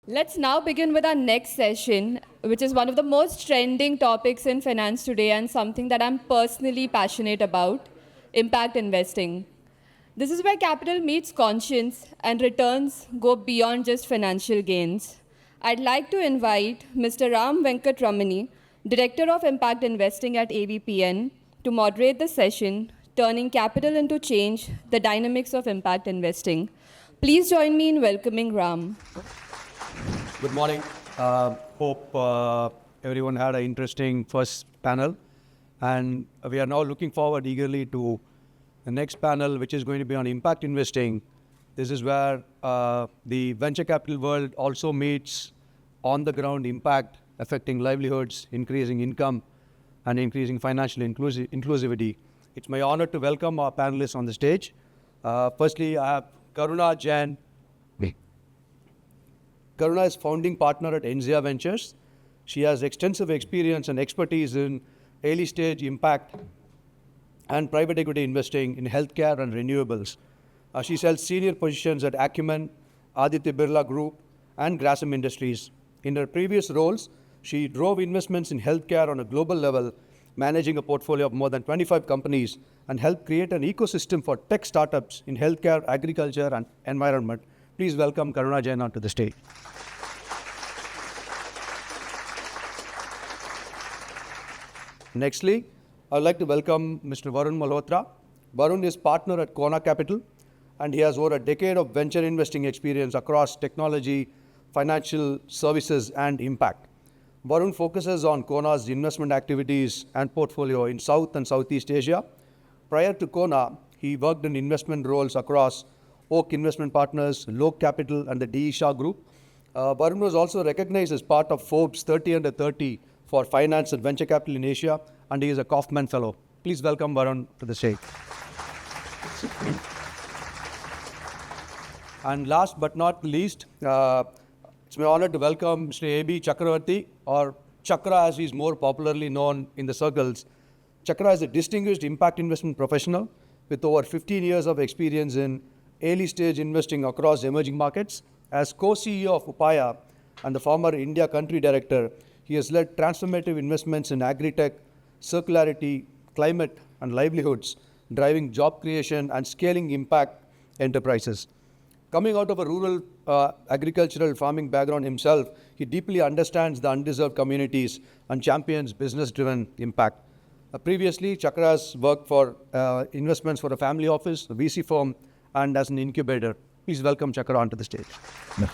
Let's now begin with our next session, which is one of the most trending topics in finance today and something that I'm personally passionate about, impact investing. This is where capital meets conscience and returns go beyond just financial gains. I'd like to invite Mr. Venkatramani, Director of Impact Investing at AVPN, to moderate the session, Turning Capital into Change, the Dynamics of Impact Investing. Please join me in welcoming Ram. Good morning. Hope everyone had an interesting first panel. And we are now looking forward eagerly to the next panel, which is going to be on impact investing. This is where the venture capital world also meets on-the-ground impact affecting livelihoods, increasing income, and increasing financial inclusivity. It's my honor to welcome our panelists on the stage. Firstly, I have Karuna, Jain. Karuna is founding partner at Enzia Ventures. She has extensive experience and expertise in early stage impact and private equity investing in healthcare and renewables. She held senior positions at Acumen, Aditya Birla Group, and Grasim Industries. In her previous roles, she drove investments in healthcare on a global level, managing a portfolio of more than 25 companies, and helped create an ecosystem for tech startups in healthcare, agriculture, and environment. Please welcome Karuna Jain onto the stage. Nextly, I would like to welcome Mr. Varun Malhotra. Varun is partner at Quona Capital, and he has over a decade of venture investing experience across technology, financial services, and impact. Varun focuses on Quona's investment activities and portfolio in South and Southeast Asia. Prior to Quona, he worked in investment roles across Oak Investment Partners, Lok Capital, and the D. Shah Group. Varun was also recognized as part of Forbes 30 Under 30 for finance and venture capital in Asia, and he is a Kaufman Fellow. Please welcome Varun to the stage. And last but not least, it's my honor to welcome Mr. A.B. Chakravarthi, or Chakra as he is more popularly known in the circles. Chakra is a distinguished impact investment professional with over 15 years of experience in early stage investing across emerging markets. As co-CEO of Upaya and the former India country director, he has led transformative investments in agri-tech, circularity, climate, and livelihoods, driving job creation and scaling impact enterprises. Coming out of a rural agricultural farming background himself, he deeply understands the undeserved communities and champions business-driven impact. Previously, Chakra has worked for investments for a family office, a VC firm, and as an incubator. Please welcome Chakra onto the stage. No.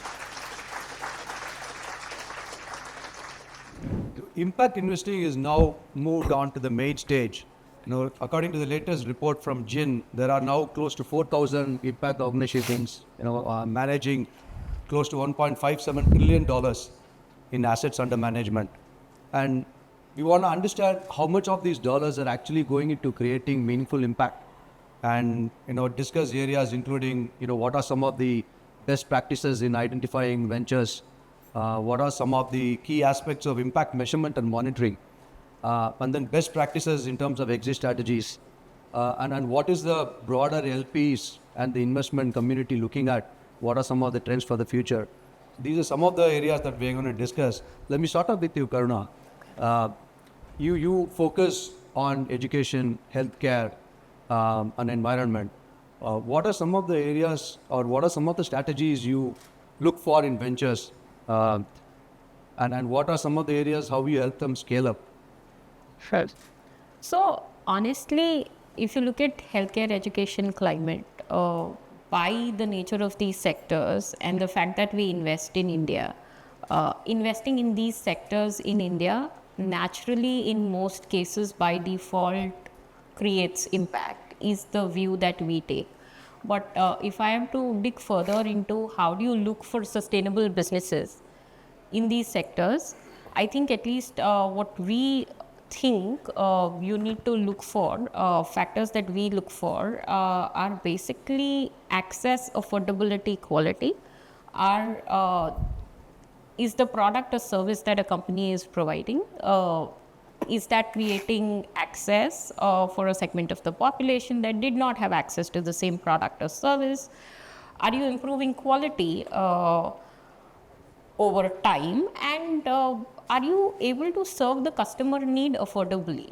Impact investing is now moved on to the main stage. According to the latest report from Jain, there are now close to 4,000 impact organizations, managing close to $1.57 trillion in assets under management. And we want to understand how much of these dollars are actually going into creating meaningful impact, and discuss areas including what are some of the best practices in identifying ventures, what are some of the key aspects of impact measurement and monitoring, and then best practices in terms of exit strategies, and what is the broader LPs and the investment community looking at, what are some of the trends for the future. These are some of the areas that we're going to discuss. Let me start off with you, Karuna. You focus on education, healthcare, and environment. What are some of the areas, or what are some of the strategies you look for in ventures, and what are some of the areas how you help them scale up? Sure. So honestly, if you look at healthcare, education, climate, by the nature of these sectors and the fact that we invest in India, investing in these sectors in India naturally, in most cases, by default, creates impact, is the view that we take. But if I am to dig further into how do you look for sustainable businesses in these sectors, I think at least what we think you need to look for, factors that we look for are basically access, affordability, quality. Is the product or service that a company is providing, is that creating access for a segment of the population that did not have access to the same product or service? Are you improving quality over time, and are you able to serve the customer need affordably,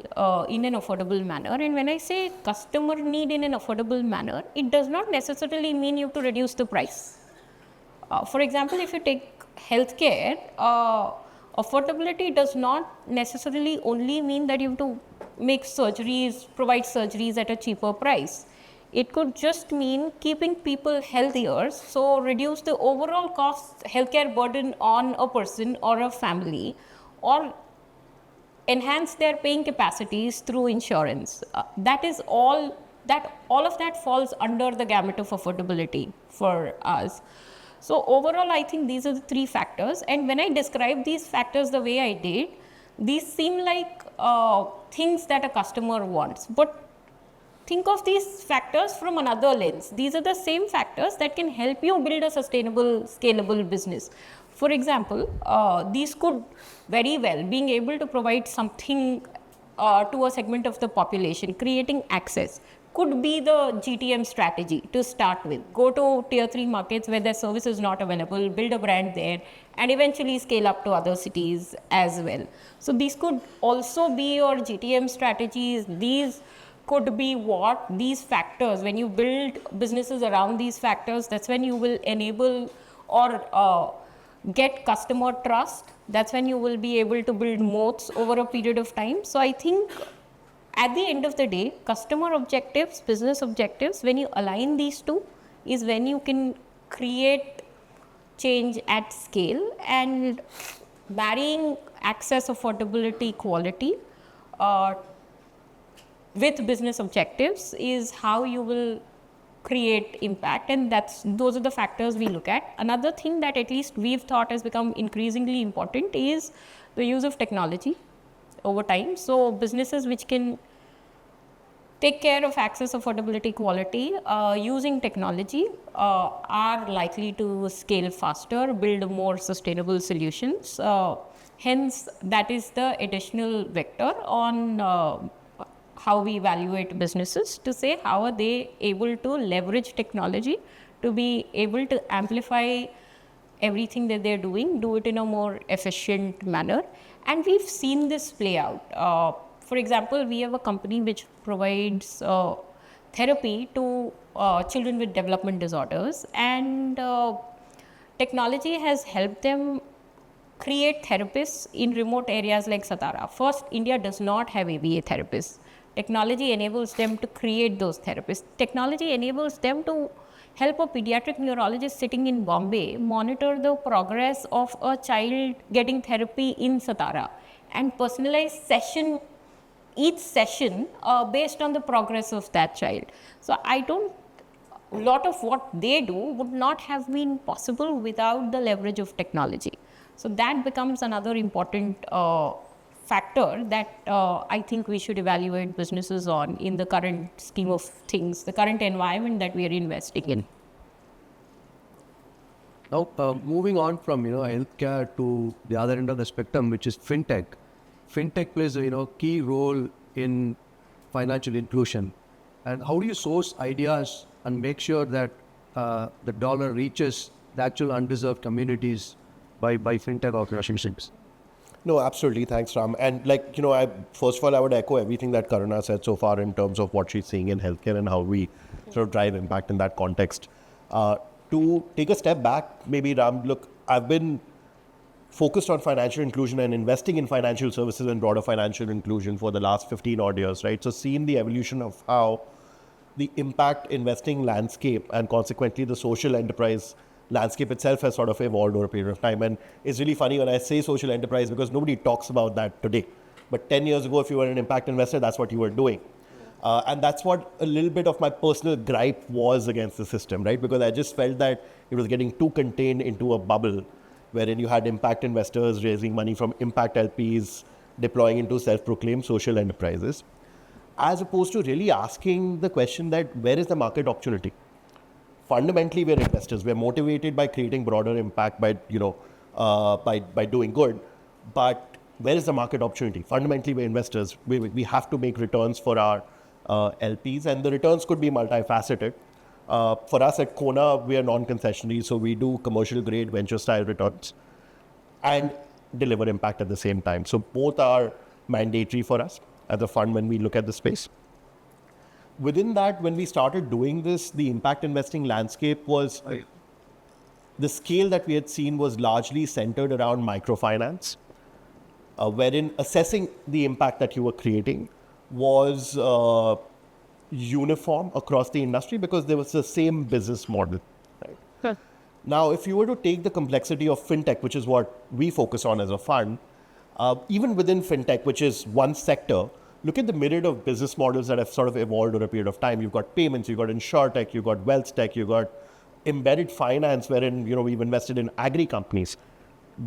in an affordable manner? And when I say customer need in an affordable manner, it does not necessarily mean you have to reduce the price. For example, if you take healthcare, affordability does not necessarily only mean that you have to make surgeries, provide surgeries at a cheaper price. It could just mean keeping people healthier, so reduce the overall cost, healthcare burden on a person or a family, or enhance their paying capacities through insurance. That is all. All of that falls under the gamut of affordability for us. So overall, I think these are the three factors. And when I describe these factors the way I did, these seem like things that a customer wants. But think of these factors from another lens. These are the same factors that can help you build a sustainable, scalable business. For example, these could very well, being able to provide something to a segment of the population, creating access, could be the GTM strategy to start with. Go to tier 3 markets where their service is not available, build a brand there, and eventually scale up to other cities as well. So these could also be your GTM strategies. These could be what these factors, when you build businesses around these factors, that's when you will enable or get customer trust. That's when you will be able to build moats over a period of time. So I think at the end of the day, customer objectives, business objectives, when you align these two, is when you can create change at scale. And marrying access, affordability, quality with business objectives is how you will create impact, and those are the factors we look at. Another thing that at least we've thought has become increasingly important is the use of technology over time. So businesses which can take care of access, affordability, quality using technology are likely to scale faster, build more sustainable solutions. Hence, that is the additional vector on how we evaluate businesses, to say how are they able to leverage technology to be able to amplify everything that they're doing, do it in a more efficient manner. And we've seen this play out. For example, we have a company which provides therapy to children with development disorders, and technology has helped them create therapists in remote areas like Satara. First, India does not have ABA therapists. Technology enables them to create those therapists. Technology enables them to help a pediatric neurologist sitting in Bombay monitor the progress of a child getting therapy in Satara and personalize each session based on the progress of that child. So a lot of what they do would not have been possible without the leverage of technology. So that becomes another important factor that I think we should evaluate businesses on in the current scheme of things, the current environment that we are investing in. Now, moving on from healthcare to the other end of the spectrum, which is fintech. Fintech plays a key role in financial inclusion. And how do you source ideas and make sure that the dollar reaches the actual undeserved communities by fintech organizations? No, absolutely. Thanks, Ram. And first of all, I would echo everything that Karuna said so far in terms of what she's seeing in healthcare and how we sort of drive impact in that context. To take a step back, maybe Ram, look, I've been focused on financial inclusion and investing in financial services and broader financial inclusion for the last 15 odd years, right? So seeing the evolution of how the impact investing landscape and consequently the social enterprise landscape itself has sort of evolved over a period of time. And it's really funny when I say social enterprise because nobody talks about that today. But 10 years ago, if you were an impact investor, that's what you were doing. And that's what a little bit of my personal gripe was against the system, right? Because I just felt that it was getting too contained into a bubble wherein you had impact investors raising money from impact LPs, deploying into self-proclaimed social enterprises, as opposed to really asking the question that where is the market opportunity? Fundamentally, we're investors. We're motivated by creating broader impact by doing good. But where is the market opportunity? Fundamentally, we're investors. We have to make returns for our LPs, and the returns could be multifaceted. For us at Quona, we are non-concessionary, so we do commercial grade venture style returns. and deliver impact at the same time. So both are mandatory for us as a fund when we look at the space. Within that, when we started doing this, the impact investing landscape was, the scale that we had seen was largely centered around microfinance, wherein assessing the impact that you were creating was uniform across the industry because there was the same business model. Right? Sure. Now, if you were to take the complexity of fintech, which is what we focus on as a fund, even within fintech, which is one sector, look at the myriad of business models that have sort of evolved over a period of time. You've got payments, you've got insurtech, you've got wealth tech, you've got embedded finance, wherein we've invested in agri companies,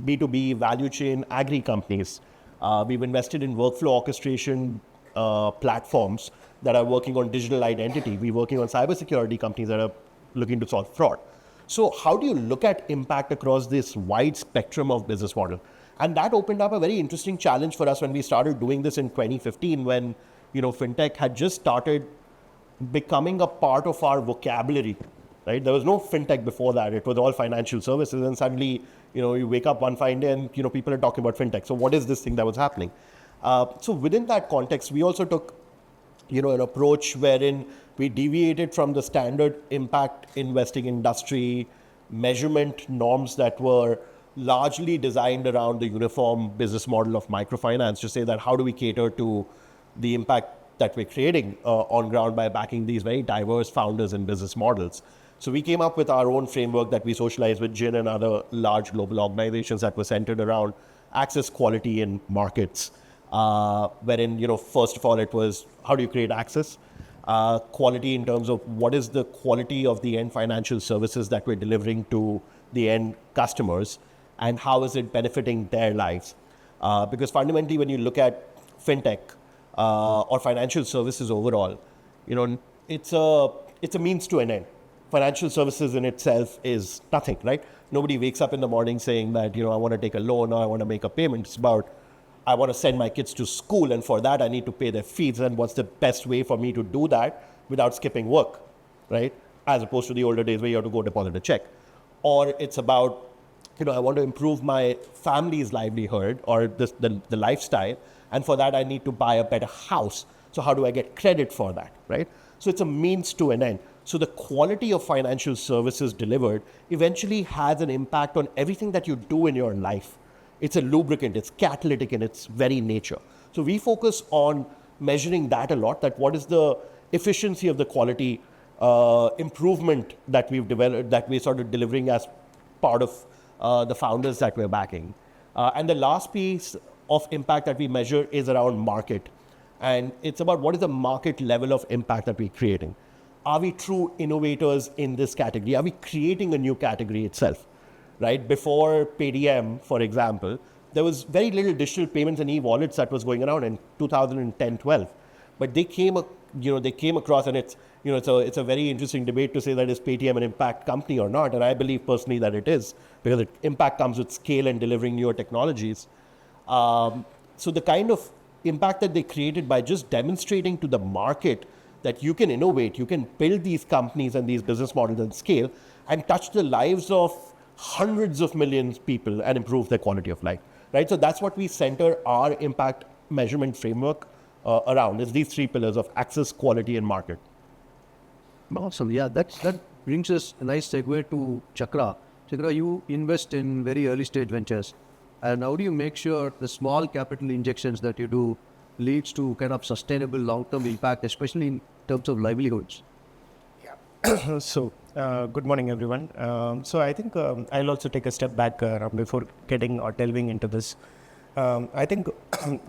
B2B value chain agri companies. We've invested in workflow orchestration platforms that are working on digital identity. We're working on cybersecurity companies that are looking to solve fraud. So how do you look at impact across this wide spectrum of business model? And that opened up a very interesting challenge for us when we started doing this in 2015, when fintech had just started becoming a part of our vocabulary. Right? There was no fintech before that. It was all financial services, and suddenly you wake up one fine day and people are talking about fintech. So what is this thing that was happening? So within that context, we also took an approach wherein we deviated from the standard impact investing industry measurement norms that were largely designed around the uniform business model of microfinance, to say that how do we cater to the impact that we're creating on ground by backing these very diverse founders and business models. So we came up with our own framework that we socialized with Jain and other large global organizations that were centered around access, quality, and markets. Wherein, first of all, it was how do you create access? Quality in terms of what is the quality of the end financial services that we're delivering to the end customers, and how is it benefiting their lives? Because fundamentally, when you look at fintech or financial services overall, it's a means to an end. Financial services in itself is nothing, right? Nobody wakes up in the morning saying that, I want to take a loan or I want to make a payment. It's about, I want to send my kids to school, and for that I need to pay their fees, and what's the best way for me to do that without skipping work, right? As opposed to the older days where you have to go deposit a check. Or it's about, I want to improve my family's livelihood or the lifestyle, and for that I need to buy a better house. So how do I get credit for that, right? So it's a means to an end. So the quality of financial services delivered eventually has an impact on everything that you do in your life. It's a lubricant, it's catalytic in its very nature. So we focus on measuring that a lot, that what is the efficiency of the quality improvement that we've developed, that we're sort of delivering as part of the founders that we're backing. And the last piece of impact that we measure is around market. And it's about what is the market level of impact that we're creating. Are we true innovators in this category? Are we creating a new category itself? Right? Before Paytm, for example, there was very little digital payments and e-wallets that was going around in 2010-12. But they came across, and it's a very interesting debate to say that is Paytm an impact company or not. And I believe personally that it is, because impact comes with scale and delivering newer technologies. So the kind of impact that they created by just demonstrating to the market that you can innovate, you can build these companies and these business models and scale and touch the lives of hundreds of millions of people and improve their quality of life, right? So that's what we center our impact measurement framework around, is these three pillars of access, quality, and market. Awesome. Yeah, that brings us a nice segue to Chakra. Chakra, you invest in very early stage ventures. And how do you make sure the small capital injections that you do leads to kind of sustainable long-term impact, especially in terms of livelihoods? Yeah. So, good morning, everyone. So I think I'll also take a step back before getting or delving into this. I think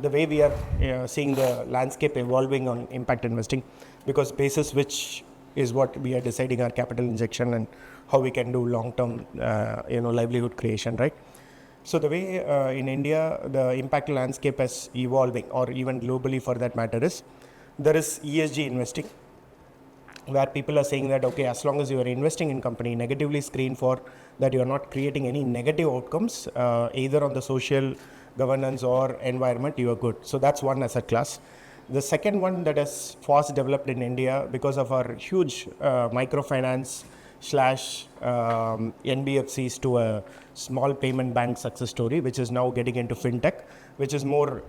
the way we are seeing the landscape evolving on impact investing, because basis which is what we are deciding our capital injection and how we can do long-term, livelihood creation, right? So the way in India, the impact landscape is evolving, or even globally for that matter, is there is ESG investing, where people are saying that, okay, as long as you are investing in company, negatively screen for that you are not creating any negative outcomes, either on the social governance or environment, you are good. So that's one asset class. The second one that is fast developed in India because of our huge microfinance slash NBFCs to a small payment bank success story, which is now getting into fintech, which is more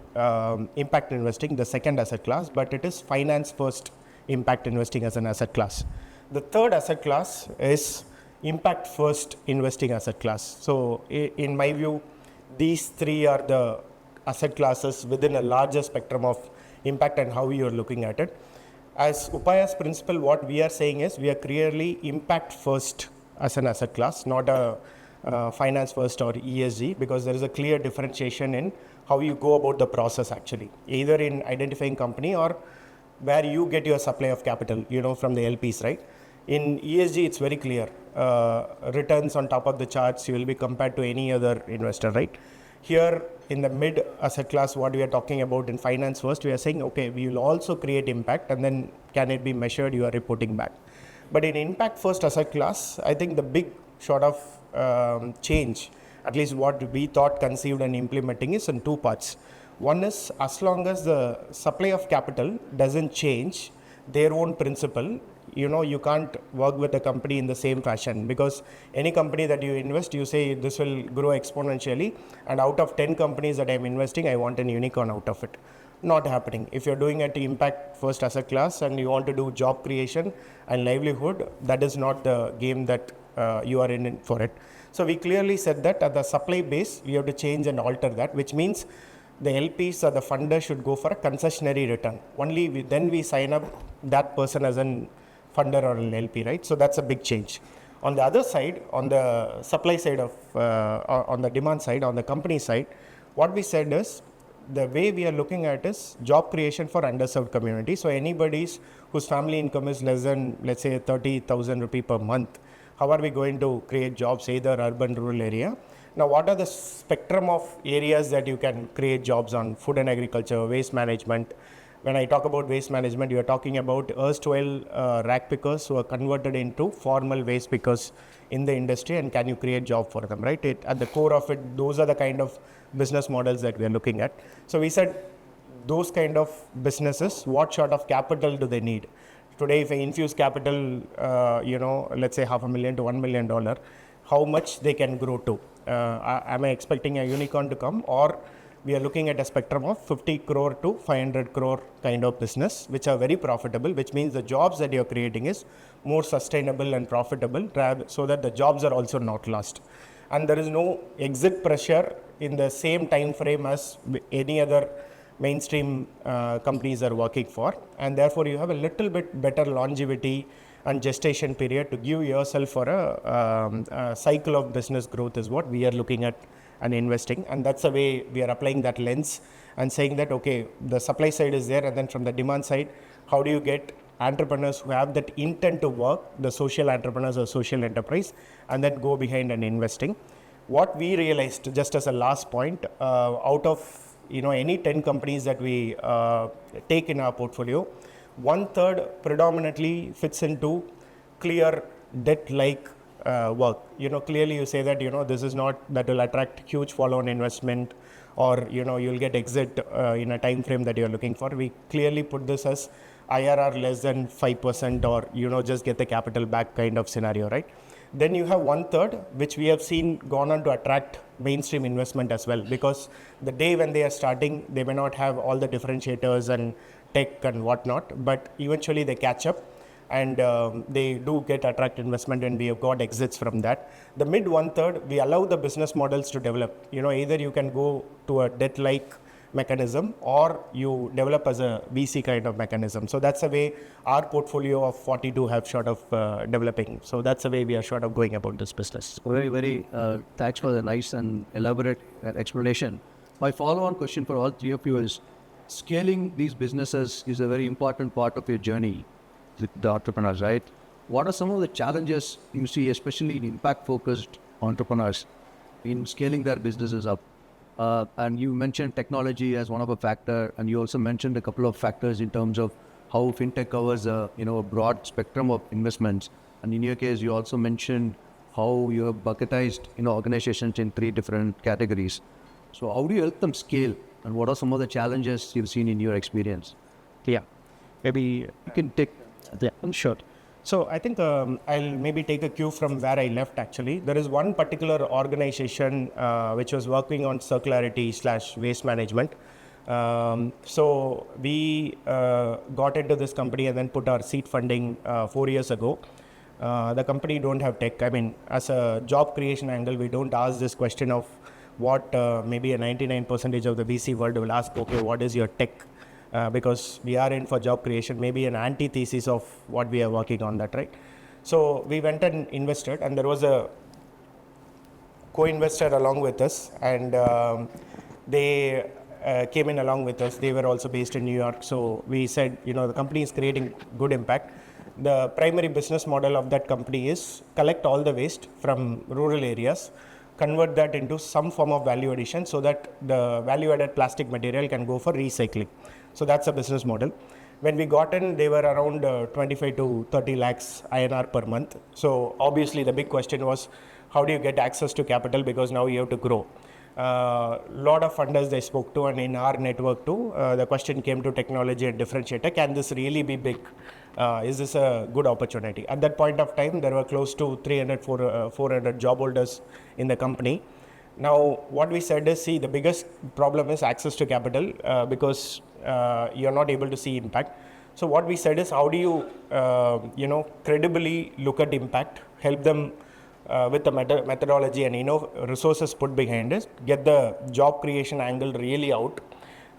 impact investing, the second asset class, but it is finance first impact investing as an asset class. The third asset class is impact first investing asset class. So in my view, these three are the asset classes within a larger spectrum of impact and how you are looking at it. As Upaya's principle, what we are saying is we are clearly impact first as an asset class, not a finance first or ESG, because there is a clear differentiation in how you go about the process actually, either in identifying company or where you get your supply of capital, from the LPs, right? In ESG, it's very clear. Returns on top of the charts, you will be compared to any other investor, right? Here in the mid asset class, what we are talking about in finance first, we are saying, okay, we will also create impact and then can it be measured, you are reporting back. But in impact first asset class, I think the big sort of change, at least what we thought, conceived and implementing is in two parts. One is as long as the supply of capital doesn't change their own principle, you can't work with a company in the same fashion, because any company that you invest, you say this will grow exponentially and out of 10 companies that I'm investing, I want an unicorn out of it. Not happening. If you're doing it impact first asset class and you want to do job creation and livelihood, that is not the game that you are in for it. So we clearly said that at the supply base, we have to change and alter that, which means the LPs or the funder should go for a concessionary return. Only then we sign up that person as an funder or an LP, right? So that's a big change. On the other side, on the supply side of, on the demand side, on the company side, what we said is the way we are looking at is job creation for underserved community. So anybody whose family income is less than, let's say, 30,000 rupee per month, how are we going to create jobs, either urban, rural area? Now, what are the spectrum of areas that you can create jobs on? Food and agriculture, waste management. When I talk about waste management, you are talking about erstwhile rack pickers who are converted into formal waste pickers in the industry, and can you create job for them, right? At the core of it, those are the kind of business models that we are looking at. So we said those kind of businesses, what sort of capital do they need? Today, if I infuse capital, let's say $500,000 to $1 million, how much they can grow to? Am I expecting a unicorn to come, or we are looking at a spectrum of 50 crore to 500 crore kind of business, which are very profitable, which means the jobs that you're creating is more sustainable and profitable, so that the jobs are also not lost. And there is no exit pressure in the same time frame as any other mainstream companies are working for. And therefore, you have a little bit better longevity and gestation period to give yourself for a cycle of business growth is what we are looking at and investing. And that's the way we are applying that lens and saying that, okay, the supply side is there, and then from the demand side, how do you get entrepreneurs who have that intent to work, the social entrepreneurs or social enterprise, and then go behind and investing. What we realized, just as a last point, out of any 10 companies that we take in our portfolio, 1/3 predominantly fits into clear debt-like work. Clearly you say that, this is not, that will attract huge follow-on investment, or, you'll get exit in a time frame that you're looking for. We clearly put this as IRR less than 5%, or, just get the capital back kind of scenario, right? Then you have 1/3, which we have seen gone on to attract mainstream investment as well, because the day when they are starting, they may not have all the differentiators and tech and whatnot, but eventually they catch up and they do get attract investment, and we have got exits from that. The mid 1/3, we allow the business models to develop. Either you can go to a debt-like mechanism, or you develop as a VC kind of mechanism. So that's the way our portfolio of 42 have sort of developing. So that's the way we are sort of going about this business. Very, very thanks for the nice and elaborate explanation. My follow-on question for all three of you is, scaling these businesses is a very important part of your journey with the entrepreneurs, right? What are some of the challenges you see, especially in impact-focused entrepreneurs, in scaling their businesses up? And you mentioned technology as one of a factor, and you also mentioned a couple of factors in terms of how fintech covers a broad spectrum of investments. And in your case, you also mentioned how you have bucketized organizations in 3 different categories. So how do you help them scale, and what are some of the challenges you've seen in your experience? Yeah, maybe You can take. yeah, sure. So I think I'll maybe take a cue from where I left actually. There is one particular organization which was working on circularity / waste management. So we got into this company and then put our seed funding 4 years ago. The company don't have tech. I mean, as a job creation angle, we don't ask this question of what maybe a 99% of the VC world will ask, okay, what is your tech? Because we are in for job creation, maybe an antithesis of what we are working on that, right? So we went and invested, and there was a co-investor along with us, and they came in along with us. They were also based in New York. So we said, the company is creating good impact. The primary business model of that company is collect all the waste from rural areas, convert that into some form of value addition so that the value added plastic material can go for recycling. So that's a business model. When we got in, they were around 25 to 30 lakhs INR per month. So obviously the big question was, how do you get access to capital, because now you have to grow. Lot of funders they spoke to, and in our network too, the question came to technology and differentiator. Can this really be big? Is this a good opportunity? At that point of time, there were close to 400 job holders in the company. Now, what we said is, see, the biggest problem is access to capital because you're not able to see impact. So what we said is, how do you, credibly look at impact, help them with the methodology and resources put behind it, get the job creation angle really out,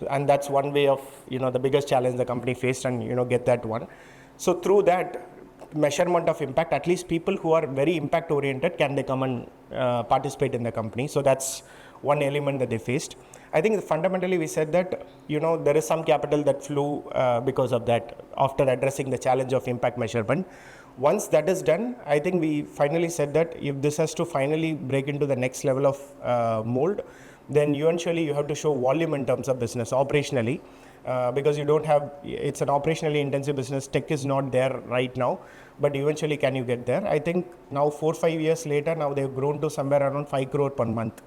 and that's one way of the biggest challenge the company faced, and get that one. So through that measurement of impact, at least people who are very impact oriented, can they come and participate in the company? So that's one element that they faced. I think fundamentally we said that there is some capital that flew because of that, after addressing the challenge of impact measurement. Once that is done, I think we finally said that if this has to finally break into the next level of mold, then eventually you have to show volume in terms of business operationally, because you don't have, it's an operationally intensive business. Tech is not there right now, but eventually can you get there? I think now 4-5 years later, now they've grown to somewhere around 5 crore per month.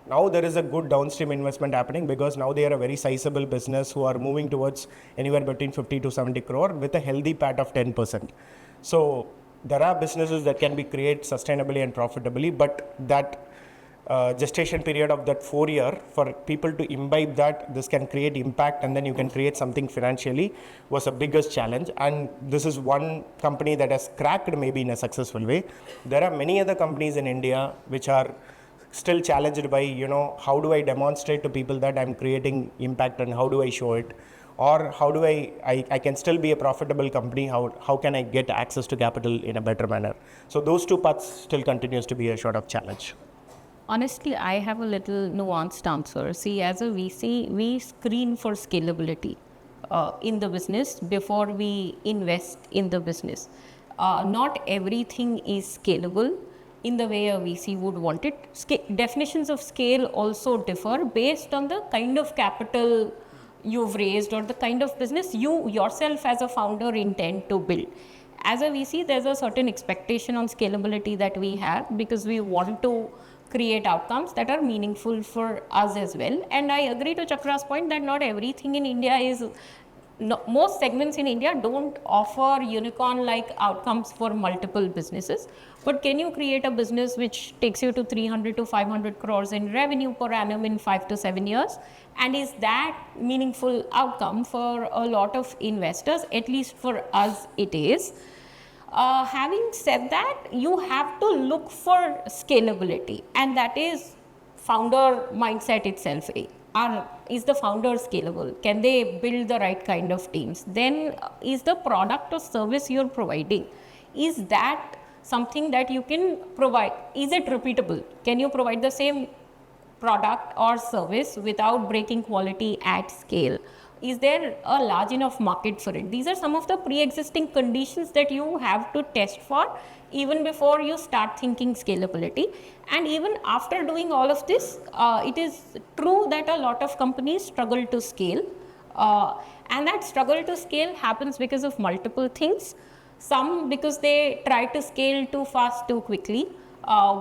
Now there is a good downstream investment happening, because now they are a very sizable business who are moving towards anywhere between 50 to 70 crore with a healthy PAT of 10%. So there are businesses that can be created sustainably and profitably, but that gestation period of that 4 year for people to imbibe that this can create impact and then you can create something financially was a biggest challenge. And this is one company that has cracked maybe in a successful way. There are many other companies in India which are still challenged by, how do I demonstrate to people that I'm creating impact and how do I show it? Or how do I can still be a profitable company, how can I get access to capital in a better manner? So those two paths still continues to be a sort of challenge. Honestly, I have a little nuanced answer. See, as a VC, we screen for scalability in the business before we invest in the business. Not everything is scalable in the way a VC would want it. Definitions of scale also differ based on the kind of capital you've raised or the kind of business you yourself as a founder intend to build. As a VC, there's a certain expectation on scalability that we have because we want to create outcomes that are meaningful for us as well. And I agree to Chakra's point that not everything in India is, most segments in India don't offer unicorn-like outcomes for multiple businesses. But can you create a business which takes you to 300 to 500 crores in revenue per annum in 5 to 7 years? And is that meaningful outcome for a lot of investors? At least for us, it is. Having said that, you have to look for scalability, and that is founder mindset itself. Is the founder scalable? Can they build the right kind of teams? Then is the product or service you're providing, is that something that you can provide? Is it repeatable? Can you provide the same product or service without breaking quality at scale? Is there a large enough market for it? These are some of the pre-existing conditions that you have to test for even before you start thinking scalability. And even after doing all of this, it is true that a lot of companies struggle to scale. And that struggle to scale happens because of multiple things. Some because they try to scale too fast, too quickly,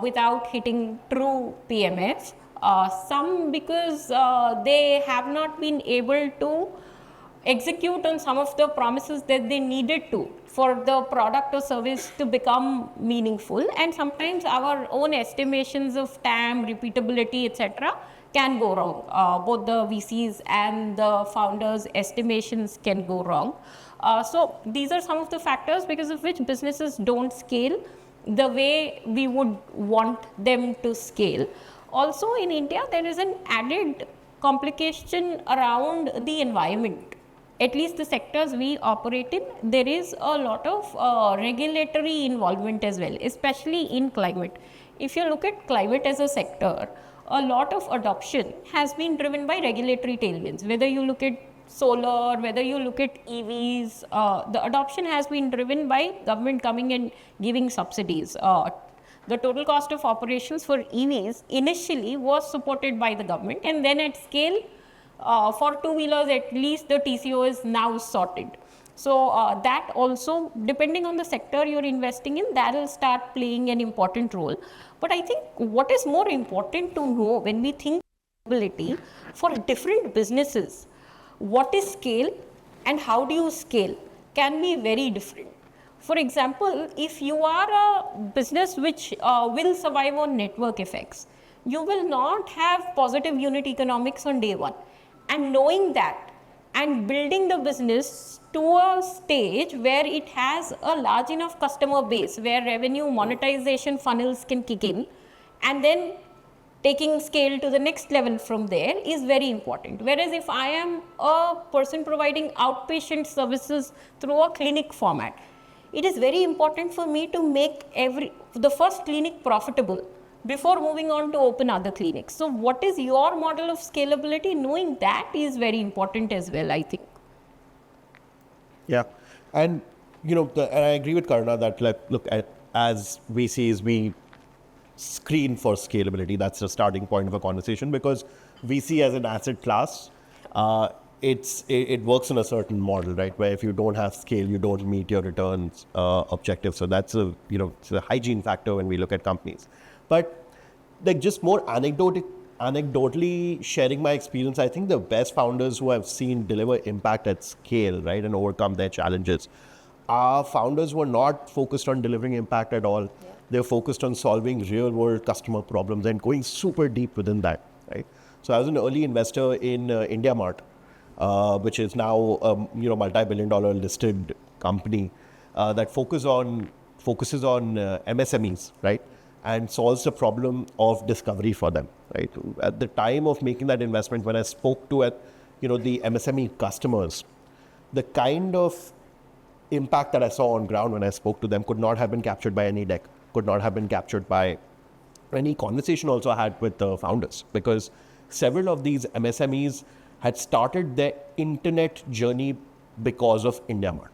without hitting true PMF. Some because they have not been able to execute on some of the promises that they needed to for the product or service to become meaningful. And sometimes our own estimations of TAM, repeatability, etc. can go wrong. Both the VCs and the founders' estimations can go wrong. So these are some of the factors because of which businesses don't scale the way we would want them to scale. Also in India, there is an added complication around the environment. At least the sectors we operate in, there is a lot of regulatory involvement as well, especially in climate. If you look at climate as a sector, a lot of adoption has been driven by regulatory tailwinds. Whether you look at solar, whether you look at EVs, the adoption has been driven by government coming and giving subsidies. The total cost of operations for EVs initially was supported by the government, and then at scale, for two-wheelers at least the TCO is now sorted. So that also, depending on the sector you're investing in, that will start playing an important role. But I think what is more important to know when we think scalability for different businesses, what is scale and how do you scale can be very different. For example, if you are a business which will survive on network effects, you will not have positive unit economics on day one. And knowing that and building the business to a stage where it has a large enough customer base where revenue monetization funnels can kick in, and then taking scale to the next level from there is very important. Whereas if I am a person providing outpatient services through a clinic format, it is very important for me to make the first clinic profitable before moving on to open other clinics. So what is your model of scalability? Knowing that is very important as well, I think. Yeah. And, and I agree with Karuna that, as VCs, we screen for scalability. That's the starting point of a conversation, because VC as an asset class, it works in a certain model, right? Where if you don't have scale, you don't meet your returns objectives. So that's it's a hygiene factor when we look at companies. But just more anecdotally sharing my experience, I think the best founders who I've seen deliver impact at scale, right, and overcome their challenges, are founders who are not focused on delivering impact at all. Yeah. They're focused on solving real world customer problems and going super deep within that, right? So I was an early investor in IndiaMart, which is now a multi-billion-dollar listed company that focuses on MSMEs, right, and solves the problem of discovery for them, right? At the time of making that investment, when I spoke to the MSME customers, the kind of impact that I saw on ground when I spoke to them could not have been captured by any deck, could not have been captured by any conversation also I had with the founders, because several of these MSMEs had started their internet journey because of IndiaMart.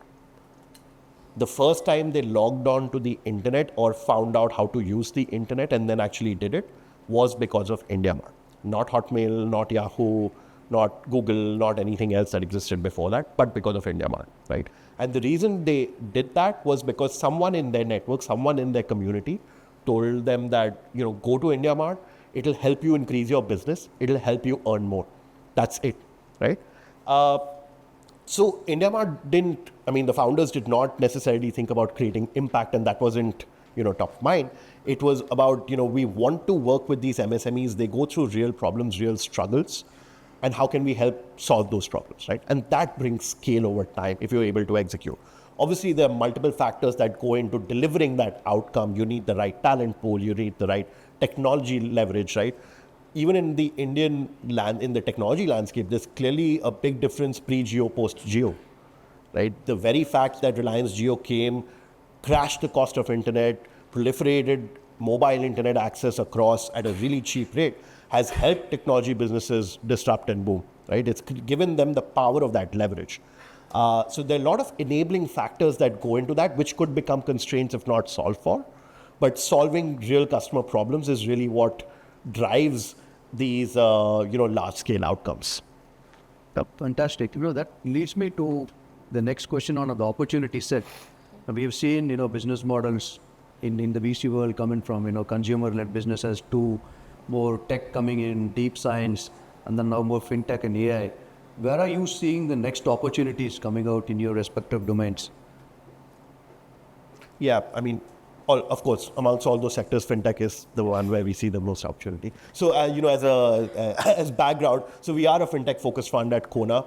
The first time they logged on to the internet or found out how to use the internet and then actually did it was because of IndiaMart. Not Hotmail, not Yahoo, not Google, not anything else that existed before that, but because of IndiaMart, right? And the reason they did that was because someone in their network, someone in their community told them that, go to IndiaMart, it'll help you increase your business, it'll help you earn more. That's it, right? So IndiaMart the founders did not necessarily think about creating impact, and that wasn't, top of mind. It was about, we want to work with these MSMEs. They go through real problems, real struggles, and how can we help solve those problems, right? And that brings scale over time if you're able to execute. Obviously, there are multiple factors that go into delivering that outcome. You need the right talent pool, you need the right technology leverage, right? Even in the in the technology landscape, there's clearly a big difference pre-Jio, post-Jio, right? The very fact that Reliance Jio came, crashed the cost of internet, proliferated mobile internet access across at a really cheap rate, has helped technology businesses disrupt and boom, right? It's given them the power of that leverage. So there are a lot of enabling factors that go into that, which could become constraints if not solved for. But solving real customer problems is really what drives these, large-scale outcomes. Fantastic. That leads me to the next question on the opportunity set. We have seen, business models in the VC world coming from, consumer-led businesses to more tech coming in, deep science, and then now more fintech and AI. where are you seeing the next opportunities coming out in your respective domains? Yeah, I mean, of course, amongst all those sectors, fintech is the one where we see the most opportunity. So, as background, so we are a fintech-focused fund at Quona.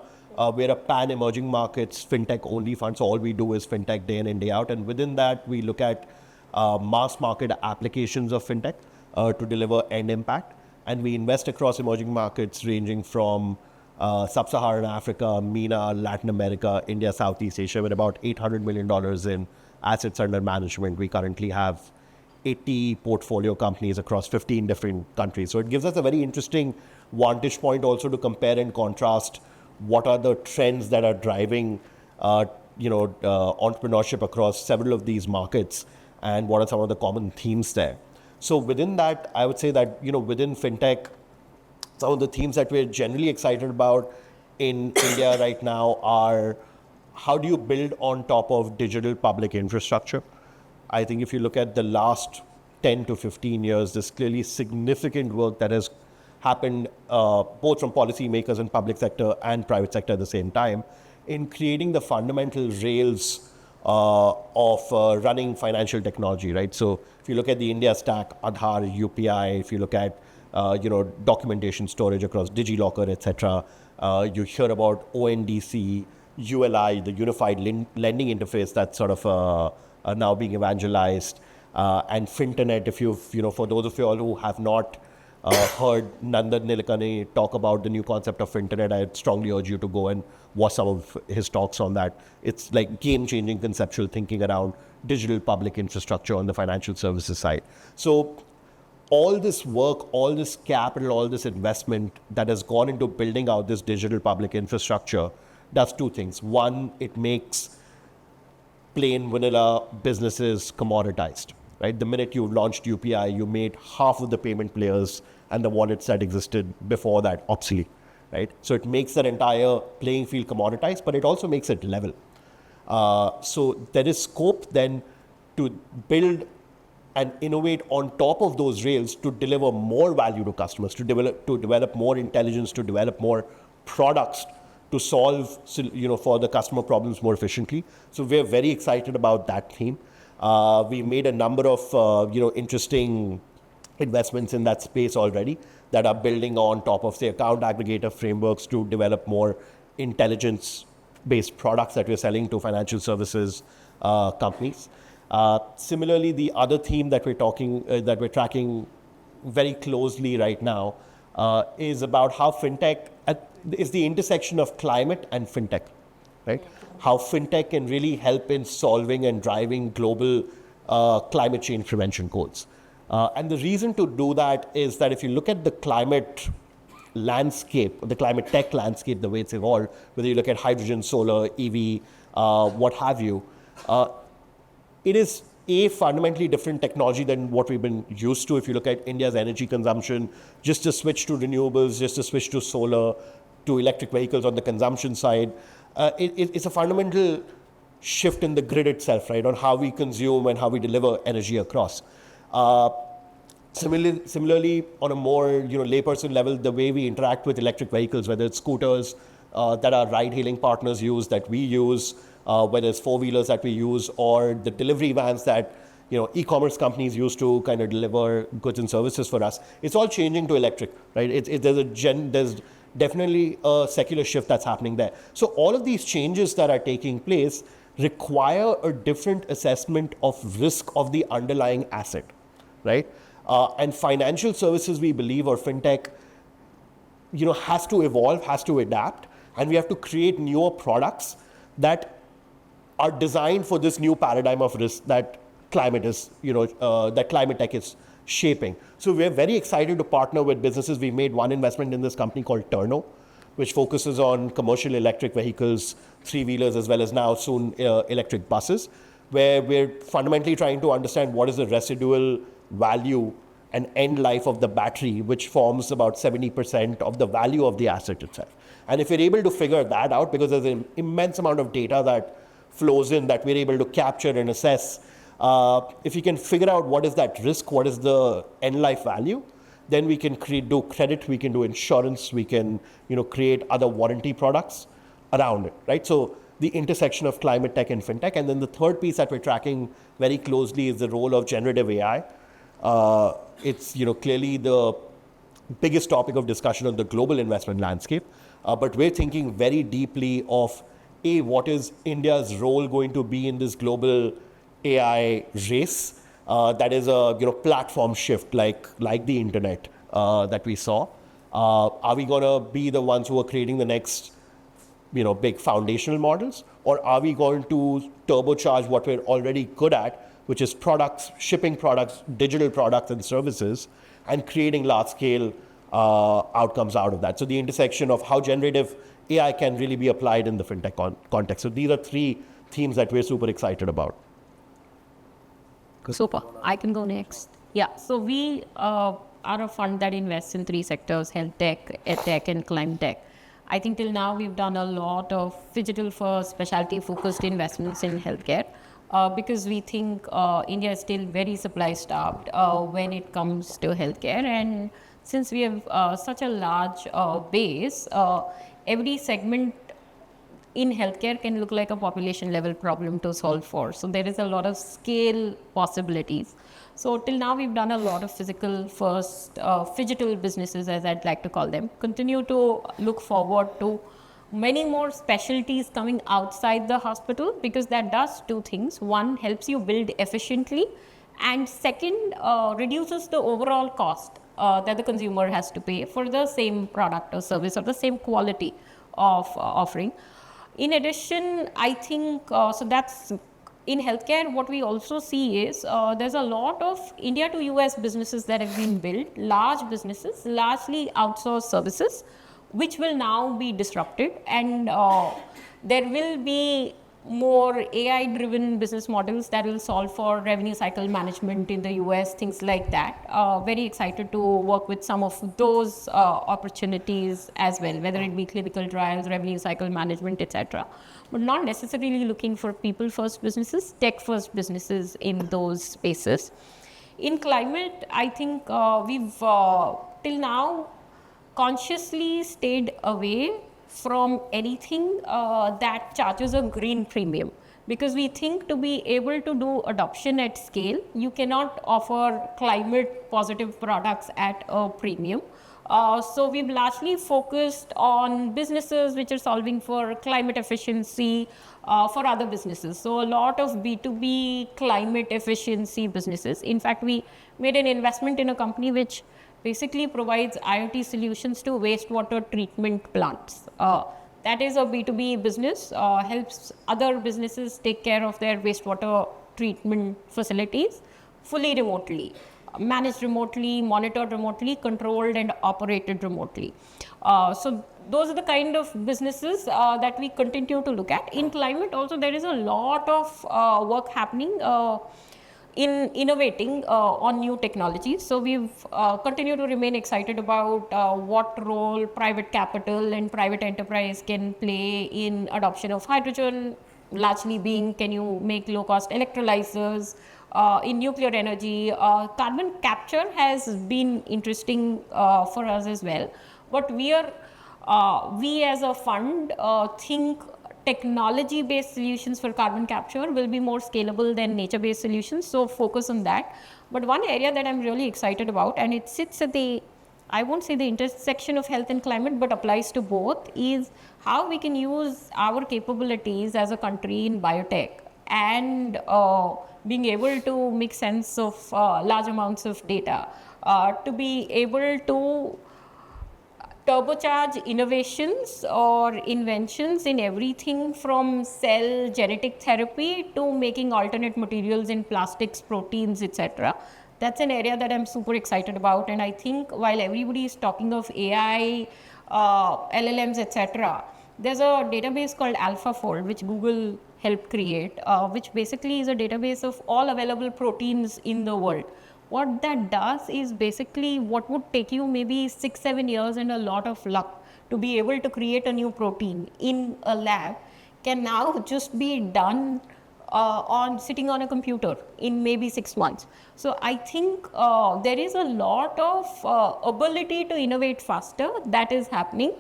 We're a pan-emerging markets fintech-only fund. So all we do is fintech day in and day out. And within that, we look at mass market applications of fintech to deliver end impact. And we invest across emerging markets ranging from Sub-Saharan Africa, MENA, Latin America, India, Southeast Asia, with about $800 million in assets under management. We currently have 80 portfolio companies across 15 different countries. So it gives us a very interesting vantage point also to compare and contrast what are the trends that are driving entrepreneurship across several of these markets and what are some of the common themes there. So within that, I would say that, within fintech, some of the themes that we're generally excited about in India right now are how do you build on top of digital public infrastructure? I think if you look at the last 10 to 15 years, there's clearly significant work that has happened both from policymakers in public sector and private sector at the same time in creating the fundamental rails of running financial technology, right? So if you look at the India stack, Aadhaar, UPI, if you look at documentation storage across DigiLocker, etc., you hear about ONDC, ULI, the unified lending interface that's sort of now being evangelized, and Finternet. If for those of you all who have not heard Nandan Nilekani talk about the new concept of Finternet, I strongly urge you to go and watch some of his talks on that. It's like game-changing conceptual thinking around digital public infrastructure on the financial services side. So all this work, all this capital, all this investment that has gone into building out this digital public infrastructure does two things. One, it makes plain vanilla businesses commoditized, right? The minute you launched UPI, you made half of the payment players and the wallets that existed before that obsolete, right? So it makes that entire playing field commoditized, but it also makes it level. So there is scope then to build and innovate on top of those rails to deliver more value to customers, to develop more intelligence, to develop more products to solve for the customer problems more efficiently. So we're very excited about that theme. We made a number of interesting investments in that space already that are building on top of, say, account aggregator frameworks to develop more intelligence-based products that we're selling to financial services companies. Similarly, the other theme that we're tracking very closely right now is about how fintech is the intersection of climate and fintech, right? How fintech can really help in solving and driving global climate change prevention goals. And the reason to do that is that if you look at the climate landscape, the climate tech landscape, the way it's evolved, whether you look at hydrogen, solar, EV, what have you, it is a fundamentally different technology than what we've been used to. If you look at India's energy consumption, just to switch to renewables, just to switch to solar, to electric vehicles on the consumption side, it's a fundamental shift in the grid itself, right, on how we consume and how we deliver energy across. Similarly, on a more layperson level, the way we interact with electric vehicles, whether it's scooters that our ride-hailing partners use, that we use, whether it's four-wheelers that we use, or the delivery vans that e-commerce companies use to kind of deliver goods and services for us, it's all changing to electric, right? There's definitely a secular shift that's happening there. So all of these changes that are taking place require a different assessment of risk of the underlying asset, right? And financial services, we believe, or fintech, has to evolve, has to adapt, and we have to create newer products that are designed for this new paradigm of risk that climate is, that climate tech is shaping. So we're very excited to partner with businesses. We made one investment in this company called Turno, which focuses on commercial electric vehicles, three-wheelers, as well as now soon electric buses, where we're fundamentally trying to understand what is the residual value and end life of the battery, which forms about 70% of the value of the asset itself. And if we're able to figure that out, because there's an immense amount of data that flows in that we're able to capture and assess, if you can figure out what is that risk, what is the end life value, then we can do credit, we can do insurance, we can create other warranty products around it, right? So the intersection of climate tech and fintech. And then the third piece that we're tracking very closely is the role of generative AI. It's clearly the biggest topic of discussion on the global investment landscape, but we're thinking very deeply of what is India's role going to be in this global AI race? That is a platform shift like the internet that we saw. Are we going to be the ones who are creating the next big foundational models, or are we going to turbocharge what we're already good at, which is products, shipping products, digital products and services, and creating large scale outcomes out of that? So the intersection of how generative AI can really be applied in the fintech context. So these are three themes that we're super excited about. Super. I can go next. Yeah. So we are a fund that invests in three sectors: health tech, ed tech, and climate tech. I think till now we've done a lot of digital first, specialty focused investments in healthcare because we think India is still very supply starved when it comes to healthcare. And since we have such a large base, every segment in healthcare can look like a population level problem to solve for. So there is a lot of scale possibilities. So till now we've done a lot of physical first, phygital businesses, as I'd like to call them. Continue to look forward to many more specialties coming outside the hospital, because that does two things. One, helps you build efficiently, and second, reduces the overall cost that the consumer has to pay for the same product or service or the same quality of offering. In addition, I think, so that's in healthcare. What we also see is there's a lot of India to US businesses that have been built, large businesses, largely outsourced services, which will now be disrupted. And there will be more AI-driven business models that will solve for revenue cycle management in the US, things like that. Very excited to work with some of those opportunities as well, whether it be clinical trials, revenue cycle management, etc. But not necessarily looking for people-first businesses, tech-first businesses in those spaces. In climate, I think we've till now consciously stayed away from anything that charges a green premium, because we think to be able to do adoption at scale, you cannot offer climate positive products at a premium. So we've largely focused on businesses which are solving for climate efficiency for other businesses. So a lot of B2B climate efficiency businesses. In fact, we made an investment in a company which basically provides IoT solutions to wastewater treatment plants. That is a B2B business, helps other businesses take care of their wastewater treatment facilities fully remotely, managed remotely, monitored remotely, controlled and operated remotely. So those are the kind of businesses that we continue to look at. In climate also, there is a lot of work happening in innovating on new technologies. So we've continued to remain excited about what role private capital and private enterprise can play in adoption of hydrogen, largely being, can you make low cost electrolyzers, in nuclear energy. Carbon capture has been interesting for us as well. But we as a fund think technology-based solutions for carbon capture will be more scalable than nature-based solutions, so focus on that. But one area that I'm really excited about, and it sits at the, I won't say the intersection of health and climate, but applies to both, is how we can use our capabilities as a country in biotech and being able to make sense of large amounts of data, to be able to turbocharge innovations or inventions in everything from cell genetic therapy to making alternate materials in plastics, proteins, etc. That's an area that I'm super excited about. And I think while everybody is talking of AI, LLMs, etc., there's a database called AlphaFold, which Google helped create, which basically is a database of all available proteins in the world. What that does is basically what would take you maybe 6-7 years and a lot of luck to be able to create a new protein in a lab can now just be done on sitting on a computer in maybe 6 months. So I think there is a lot of ability to innovate faster that is happening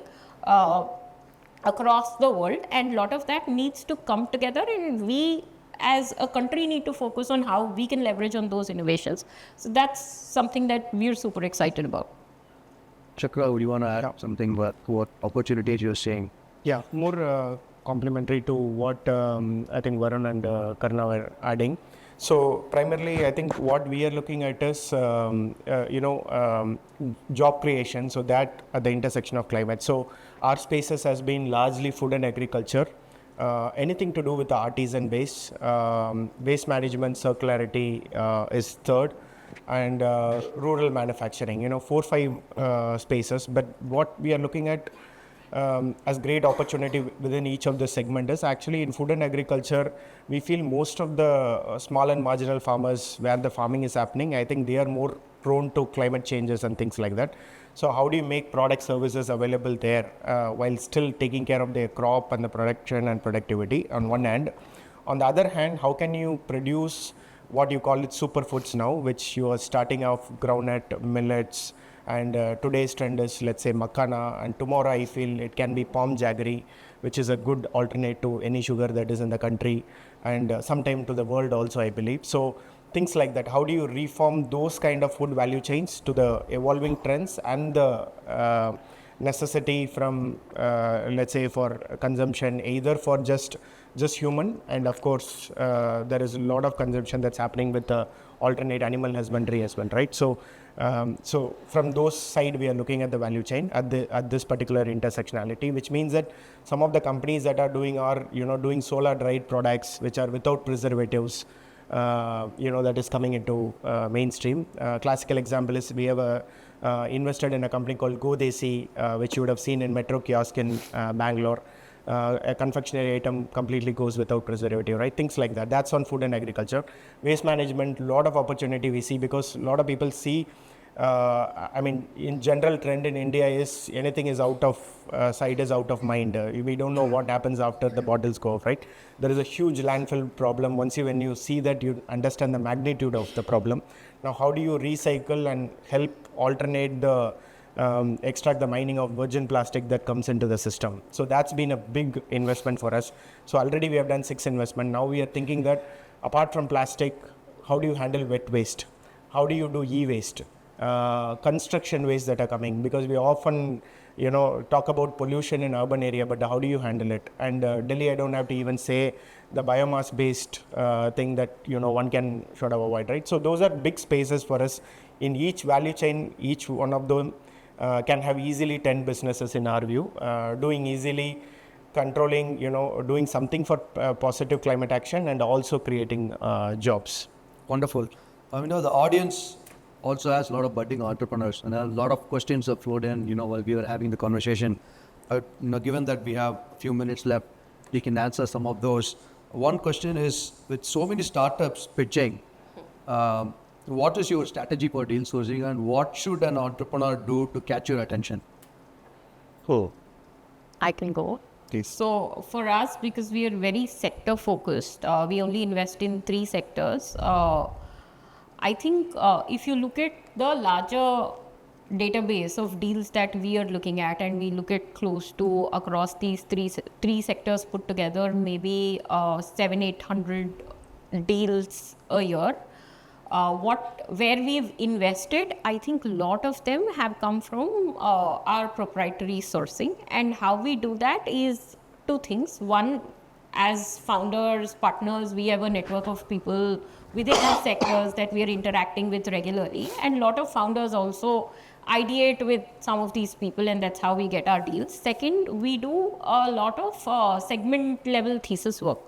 across the world, and a lot of that needs to come together, and we as a country need to focus on how we can leverage on those innovations. So that's something that we're super excited about. Chakra, would you want to add something about what opportunities you're seeing? Yeah, more complementary to what I think Varun and Karuna were adding. So primarily, I think what we are looking at is, job creation. So that at the intersection of climate. So our spaces has been largely food and agriculture. Anything to do with the artisan base, waste management, circularity is third, and rural manufacturing. 4-5 spaces. But what we are looking at as great opportunity within each of the segment is actually in food and agriculture. We feel most of the small and marginal farmers where the farming is happening, I think they are more prone to climate changes and things like that. So how do you make product services available there while still taking care of their crop and the production and productivity on one hand? On the other hand, how can you produce what you call it superfoods now, which you are starting off groundnut, millets, and today's trend is, let's say, makhana, and tomorrow I feel it can be palm jaggery, which is a good alternate to any sugar that is in the country, and sometime to the world also, I believe. So things like that, how do you reform those kind of food value chains to the evolving trends and the necessity from, let's say, for consumption, either for just human, and of course there is a lot of consumption that's happening with the alternate animal husbandry as well, right? So from those side, we are looking at the value chain at this particular intersectionality, which means that some of the companies that are doing solar dried products which are without preservatives, that is coming into mainstream. Classical example is we have invested in a company called Go Desi, which you would have seen in Metro kiosk in Bangalore. A confectionery item completely goes without preservative, right? Things like that. That's on food and agriculture. Waste management, lot of opportunity we see, because a lot of people see, in general trend in India is anything is out of sight is out of mind. We don't know what happens after the bottles go off, right? There is a huge landfill problem. When you see that, you understand the magnitude of the problem. Now, how do you recycle and help alternate the extract the mining of virgin plastic that comes into the system? So that's been a big investment for us. So already we have done 6 investment. Now we are thinking that apart from plastic, how do you handle wet waste? How do you do e-waste? Construction waste that are coming, because we often talk about pollution in urban area, but how do you handle it? And Delhi, I don't have to even say the biomass based thing that one can sort of avoid, right? So those are big spaces for us. In each value chain, each one of them can have easily 10 businesses in our view, doing easily, controlling, doing something for positive climate action, and also creating jobs. Wonderful. The audience also has a lot of budding entrepreneurs, and a lot of questions have flowed in, while we were having the conversation. Given that we have a few minutes left, we can answer some of those. One question is, with so many startups pitching, what is your strategy for deal sourcing, and what should an entrepreneur do to catch your attention? Cool. I can go. Please. So for us, because we are very sector focused, we only invest in 3 sectors. I think if you look at the larger database of deals that we are looking at, and we look at close to across these three sectors put together, maybe 700-800 deals a year. Where we've invested, I think a lot of them have come from our proprietary sourcing. And how we do that is 2 things. One, as founders, partners, we have a network of people within our sectors that we are interacting with regularly. And a lot of founders also ideate with some of these people, and that's how we get our deals. Second, we do a lot of segment level thesis work.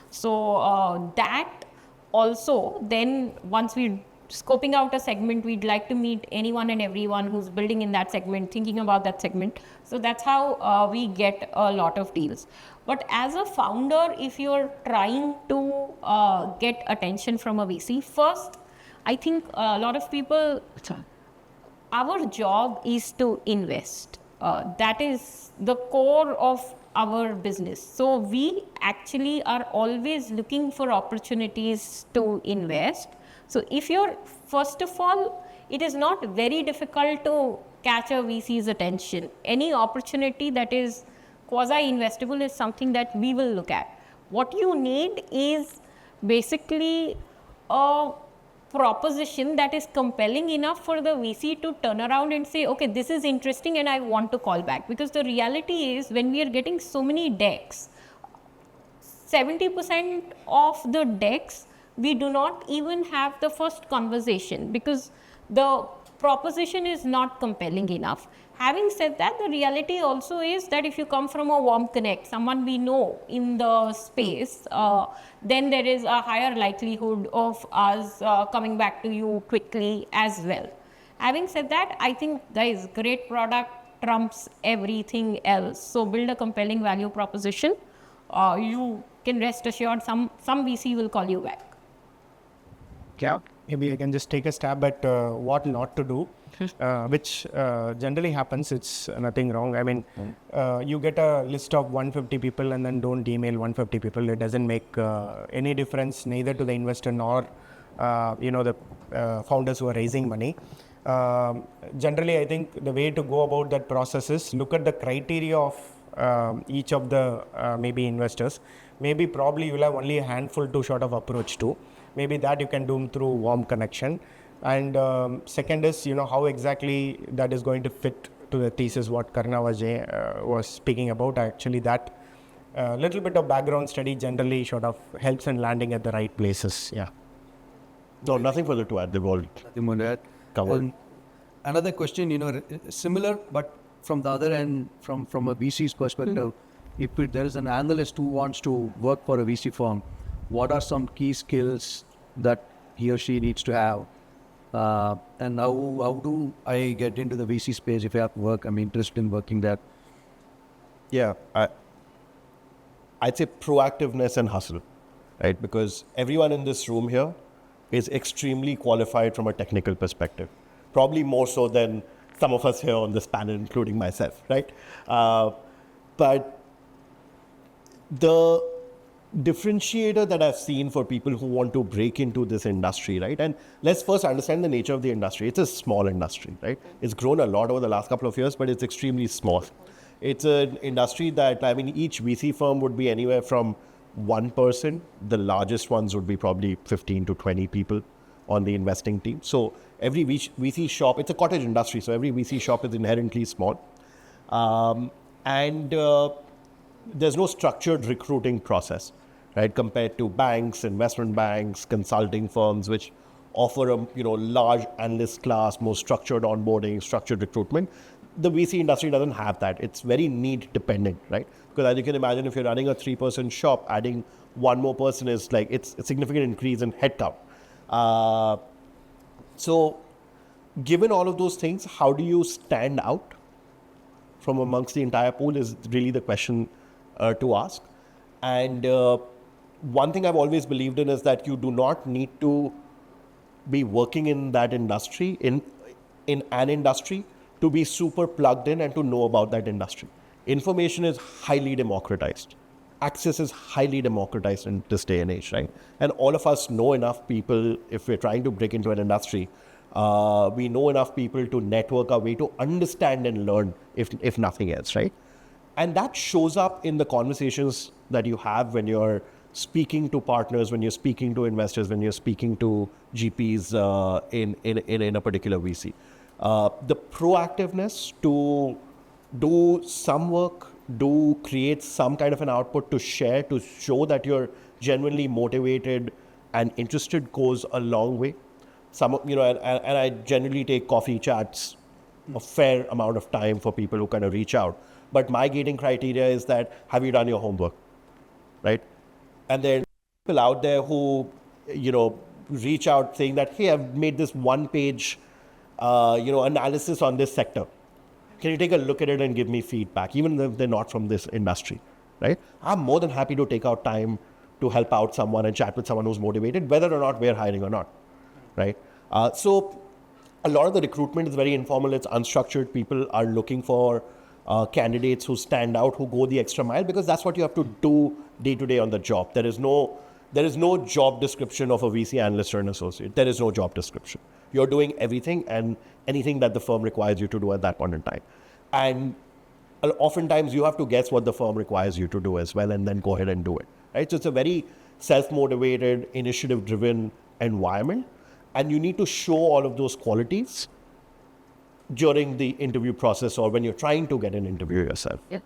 So that also, then once we're scoping out a segment, we'd like to meet anyone and everyone who's building in that segment, thinking about that segment. So that's how we get a lot of deals. But as a founder, if you're trying to get attention from a VC, first, I think a lot of people, our job is to invest. That is the core of our business. So we actually are always looking for opportunities to invest. So if you're, first of all, it is not very difficult to catch a VC's attention. Any opportunity that is quasi-investable is something that we will look at. What you need is basically a proposition that is compelling enough for the VC to turn around and say, okay, this is interesting and I want to call back. Because the reality is, when we are getting so many decks, 70% of the decks, we do not even have the first conversation because the proposition is not compelling enough. Having said that, the reality also is that if you come from a warm connect, someone we know in the space, then there is a higher likelihood of us coming back to you quickly as well. Having said that, I think, guys, great product trumps everything else. So build a compelling value proposition. You can rest assured some VC will call you back. Yeah, maybe I can just take a stab at what not to do, which generally happens. It's nothing wrong. I mean, you get a list of 150 people and then don't email 150 people. It doesn't make any difference neither to the investor nor the founders who are raising money. Generally, I think the way to go about that process is look at the criteria of each of the maybe investors. Maybe probably you'll have only a handful to sort of approach to. Maybe that you can do through warm connection. And second is, how exactly that is going to fit to the thesis what Karuna was speaking about. Actually, that little bit of background study generally sort of helps in landing at the right places. Yeah. No, nothing further to add. They've all covered. Another question, similar, but from the other end, from a VC's perspective, if there is an analyst who wants to work for a VC firm, what are some key skills that he or she needs to have? And how do I get into the VC space if I have to work? I'm interested in working there. Yeah, I'd say proactiveness and hustle, right? Because everyone in this room here is extremely qualified from a technical perspective, probably more so than some of us here on this panel, including myself, right? But the differentiator that I've seen for people who want to break into this industry, right? And let's first understand the nature of the industry. It's a small industry, right? It's grown a lot over the last couple of years, but it's extremely small. It's an industry that, each VC firm would be anywhere from one person. The largest ones would be probably 15 to 20 people on the investing team. So every VC shop, it's a cottage industry, so every VC shop is inherently small. There's no structured recruiting process, right? Compared to banks, investment banks, consulting firms, which offer a large analyst class, more structured onboarding, structured recruitment. The VC industry doesn't have that. It's very need dependent, right? Because as you can imagine, if you're running a 3-person shop, adding one more person is it's a significant increase in headcount. So given all of those things, how do you stand out from amongst the entire pool is really the question to ask. And one thing I've always believed in is that you do not need to be working in that industry, in an industry, to be super plugged in and to know about that industry. Information is highly democratized. Access is highly democratized in this day and age, right? And all of us know enough people, if we're trying to break into an industry, we know enough people to network our way to understand and learn, if nothing else, right? And that shows up in the conversations that you have when you're speaking to partners, when you're speaking to investors, when you're speaking to GPs in a particular VC. The proactiveness to do some work, create some kind of an output to share, to show that you're genuinely motivated and interested goes a long way. And I generally take coffee chats a fair amount of time for people who kind of reach out. But my gating criteria is that, have you done your homework, right? And there are people out there who, reach out saying that, hey, I've made this one-page, analysis on this sector. Can you take a look at it and give me feedback, even if they're not from this industry, right? I'm more than happy to take out time to help out someone and chat with someone who's motivated, whether or not we're hiring or not, right? So a lot of the recruitment is very informal. It's unstructured. People are looking for candidates who stand out, who go the extra mile, because that's what you have to do day to day on the job. There is no job description of a VC analyst or an associate. There is no job description. You're doing everything and anything that the firm requires you to do at that point in time. And oftentimes you have to guess what the firm requires you to do as well and then go ahead and do it. Right? So it's a very self-motivated, initiative-driven environment. And you need to show all of those qualities during the interview process or when you're trying to get an interview yourself. Yeah.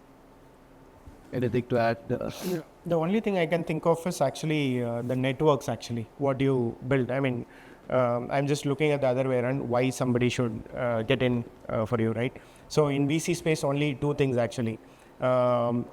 Anything to add? The only thing I can think of is actually the networks, actually, what you build. I mean, I'm just looking at the other way around, why somebody should get in for you, right? So in VC space, only two things actually. Can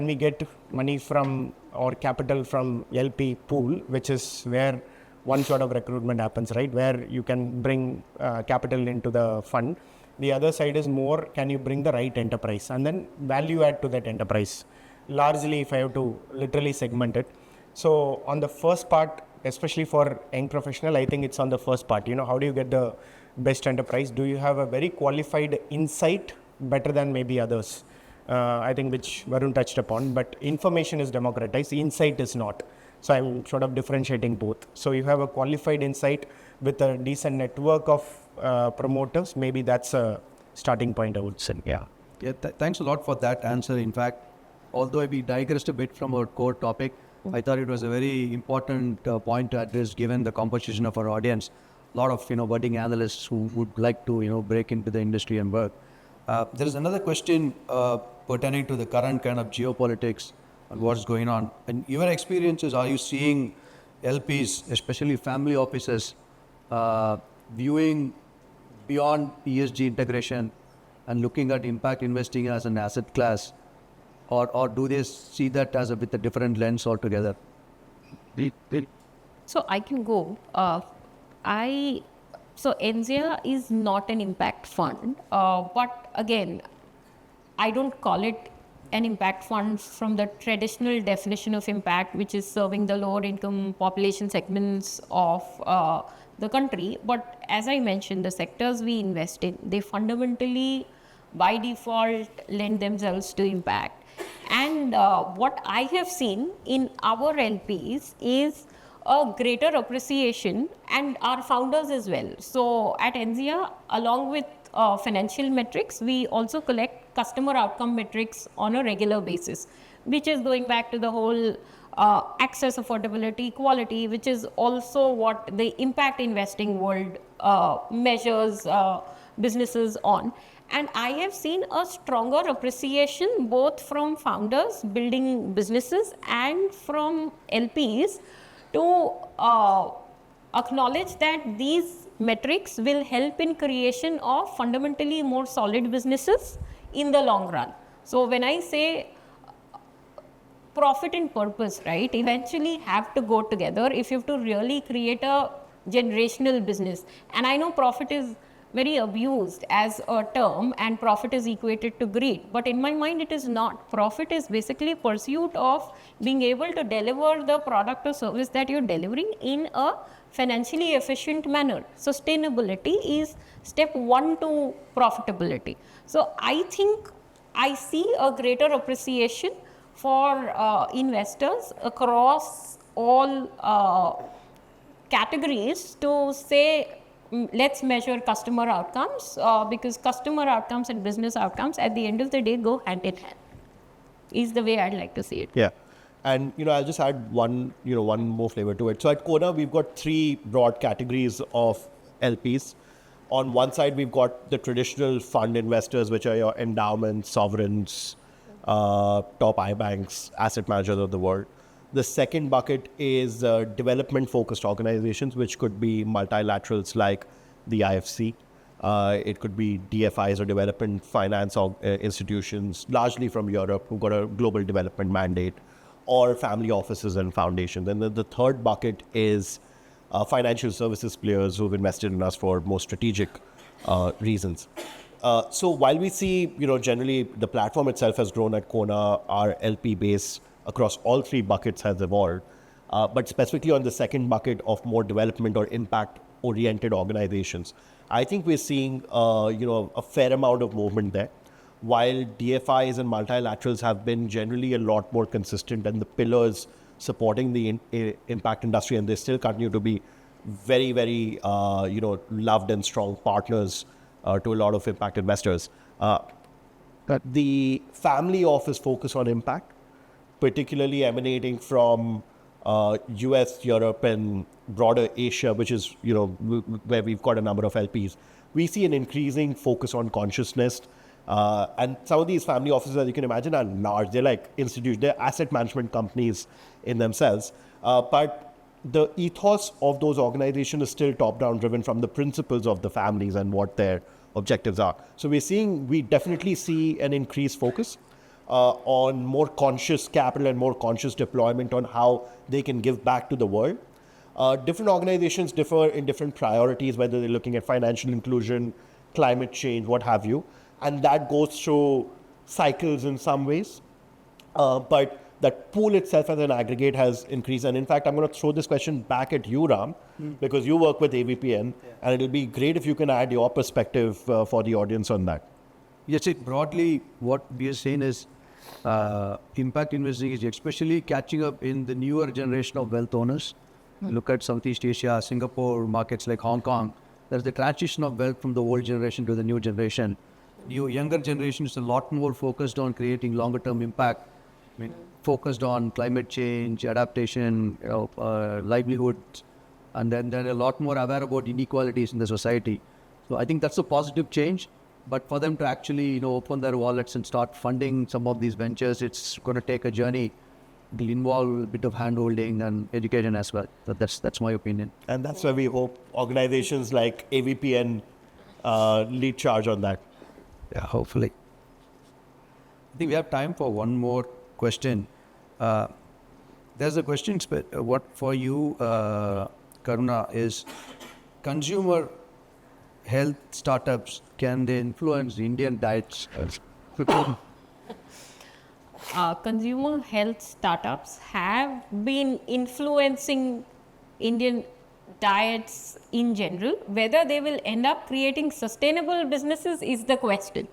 we get money from or capital from LP pool, which is where one sort of recruitment happens, right? Where you can bring capital into the fund. The other side is more, can you bring the right enterprise and then value add to that enterprise? Largely, if I have to literally segment it. So on the first part, especially for young professional, I think it's on the first part. How do you get the best enterprise? Do you have a very qualified insight better than maybe others? I think which Varun touched upon, but information is democratized, insight is not. So I'm sort of differentiating both. So you have a qualified insight with a decent network of promoters. Maybe that's a starting point, I would say. Yeah, thanks a lot for that answer. In fact, although we digressed a bit from our core topic, I thought it was a very important point to address given the composition of our audience. A lot of budding analysts who would like to break into the industry and work. There is another question pertaining to the current kind of geopolitics and what's going on. In your experiences, are you seeing LPs, especially family offices, viewing beyond ESG integration and looking at impact investing as an asset class, or do they see that as with a different lens altogether? So I can go. So Enzia is not an impact fund, but again, I don't call it an impact fund from the traditional definition of impact, which is serving the lower income population segments of the country. But as I mentioned, the sectors we invest in, they fundamentally by default lend themselves to impact. And what I have seen in our LPs is a greater appreciation, and our founders as well. So at Enzia, along with financial metrics, we also collect customer outcome metrics on a regular basis, which is going back to the whole access, affordability, quality, which is also what the impact investing world measures businesses on. And I have seen a stronger appreciation both from founders building businesses and from LPs to acknowledge that these metrics will help in creation of fundamentally more solid businesses in the long run. So when I say profit and purpose, right, eventually have to go together if you have to really create a generational business. And I know profit is very abused as a term and profit is equated to greed, but in my mind it is not. Profit is basically pursuit of being able to deliver the product or service that you're delivering in a financially efficient manner. Sustainability is step one to profitability. So I think I see a greater appreciation for investors across all categories to say, let's measure customer outcomes because customer outcomes and business outcomes at the end of the day go hand in hand, is the way I'd like to see it. Yeah. And, I'll just add one more flavor to it. So at Quona, we've got three broad categories of LPs. On one side, we've got the traditional fund investors, which are your endowments, sovereigns, top iBanks, asset managers of the world. The second bucket is development-focused organizations, which could be multilaterals like the IFC. It could be DFIs or development finance institutions, largely from Europe, who've got a global development mandate, or family offices and foundations. And then the third bucket is financial services players who've invested in us for more strategic reasons. So while we see, generally the platform itself has grown at Quona, our LP base across all three buckets has evolved. But specifically on the second bucket of more development or impact-oriented organizations, I think we're seeing, a fair amount of movement there. while DFIs and multilaterals have been generally a lot more consistent and the pillars supporting the impact industry, and they still continue to be very, very, loved and strong partners to a lot of impact investors. The family office focus on impact, particularly emanating from US, Europe, and broader Asia, which is, where we've got a number of LPs. We see an increasing focus on consciousness. And some of these family offices, as you can imagine, are large. They're like institutions, they're asset management companies in themselves. But the ethos of those organizations is still top-down driven from the principles of the families and what their objectives are. So we definitely see an increased focus on more conscious capital and more conscious deployment on how they can give back to the world. Different organizations differ in different priorities, whether they're looking at financial inclusion, climate change, what have you. And that goes through cycles in some ways. But that pool itself as an aggregate has increased. And in fact, I'm going to throw this question back at you, Ram, because you work with AVPN, and it'll be great if you can add your perspective for the audience on that. Yes, broadly, what we are saying is impact investing is especially catching up in the newer generation of wealth owners. Look at Southeast Asia, Singapore, markets like Hong Kong. There's the transition of wealth from the old generation to the new generation. Younger generation is a lot more focused on creating longer term impact. Focused on climate change, adaptation, livelihood, and then they're a lot more aware about inequalities in the society. So I think that's a positive change. But for them to actually, open their wallets and start funding some of these ventures, it's going to take a journey. It'll involve a bit of hand-holding and education as well. So that's my opinion. And that's where we hope organizations like AVPN lead charge on that. Yeah, hopefully. I think we have time for one more question. There's a question what for you, Karuna, is consumer health startups, can they influence Indian diets? Consumer health startups have been influencing Indian diets in general. Whether they will end up creating sustainable businesses is the question.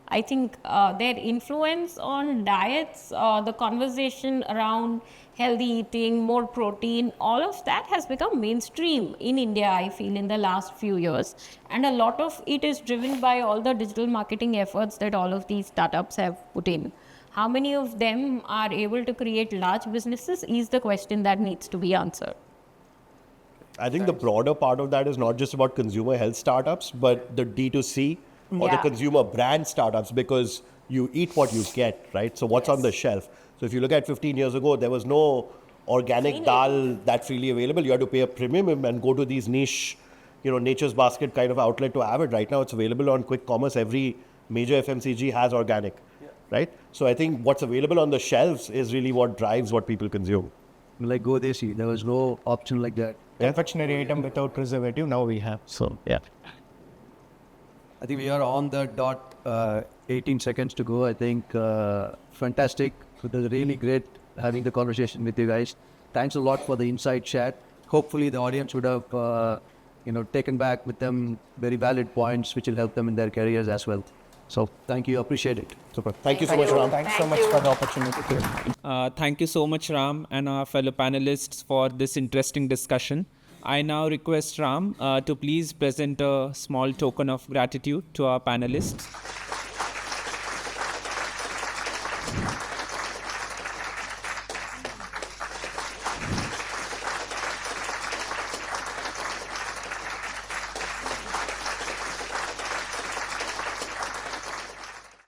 I think their influence on diets, the conversation around healthy eating, more protein, all of that has become mainstream in India, I feel, in the last few years. And a lot of it is driven by all the digital marketing efforts that all of these startups have put in. How many of them are able to create large businesses is the question that needs to be answered. I think the broader part of that is not just about consumer health startups, but the D2C or the consumer brand startups, because you eat what you get, right? So what's on the shelf? So if you look at 15 years ago, there was no organic dal that freely available. You had to pay a premium and go to these niche, Nature's Basket kind of outlet to have it. Right now, it's available on quick commerce. Every major FMCG has organic, right? So I think what's available on the shelves is really what drives what people consume. Like Go Desi, there was no option like that. Confectionery item without preservative, now we have. So, yeah. I think we are on the dot, 18 seconds to go. I think fantastic. It was really great having the conversation with you guys. Thanks a lot for the insight shared. Hopefully the audience would have taken back with them very valid points which will help them in their careers as well. So thank you. Appreciate it. Super. Thank you so much, Ram. Thanks so much for the opportunity. Thank you so much, Ram, and our fellow panelists for this interesting discussion. I now request Ram to please present a small token of gratitude to our panelists.